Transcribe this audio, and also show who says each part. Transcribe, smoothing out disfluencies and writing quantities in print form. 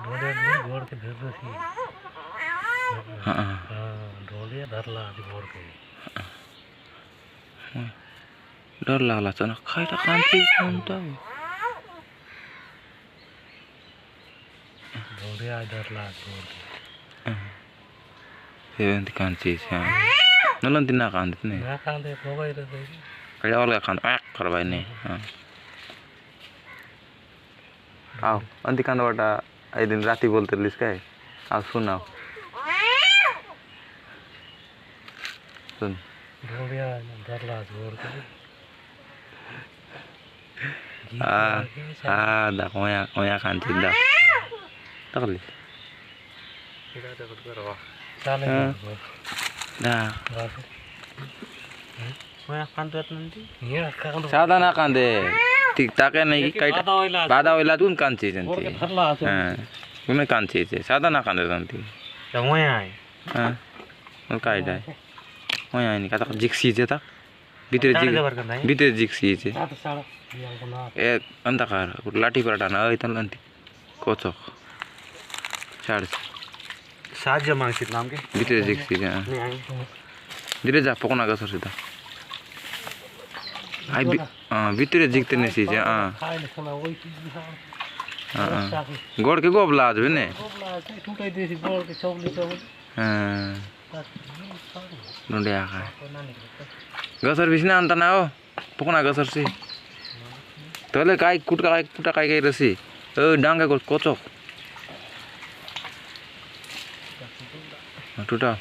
Speaker 1: ढोलिया नहीं गोड़ के धर रही
Speaker 2: हाँ
Speaker 1: ढोलिया धरला आधी गोड़ के
Speaker 2: डर लागला चना खायला कांची कोणता
Speaker 1: ढोलिया धरला आधी गोड़ के
Speaker 2: सेवंती कांची नलंती ना कांदत नाही
Speaker 1: ना कांदे मोबाईल रे
Speaker 2: कळ्या वाला कांद करबाय नाही आओ अंती कांद वाटा आई दिन राती बोलते लिस काय आओ सुनाओ सुन
Speaker 1: ढोलिया धरला आधी गोड़ के
Speaker 2: दा कोया कांची दा तकली
Speaker 1: tidak ada berapa salah
Speaker 2: दा
Speaker 1: मैं kandet nanti iya kan
Speaker 2: साधा ना कांदे ठीक टाके नाही काही बाधा होईला तून कांची जंती
Speaker 1: धरला
Speaker 2: हां तुम्ही कांची साधा ना कांदे जंती
Speaker 1: semua ya
Speaker 2: हां मग काय जाय होय आणि का जिक्सी ता भीतर जिक्सी
Speaker 1: satu salah yang benar
Speaker 2: ए अंधकार लाठी पराठा ना इथं अंती कोचक चार्ज
Speaker 1: saja mangsud नाम के
Speaker 2: भीतर जिक्सी धीरे जा पकोना का सरसिदा आई भीतर जिकते नहीं सी हां
Speaker 1: खाने खाना वही चीज
Speaker 2: हां गोड़ के गोबला आज ने
Speaker 1: टूटे देसी गोड़ के चौली
Speaker 2: हां नोंडे आका गसर बिसना अंत ना हो पकोना गसर सी तले काय कुटा काय रसी डांगा कोचक टूटा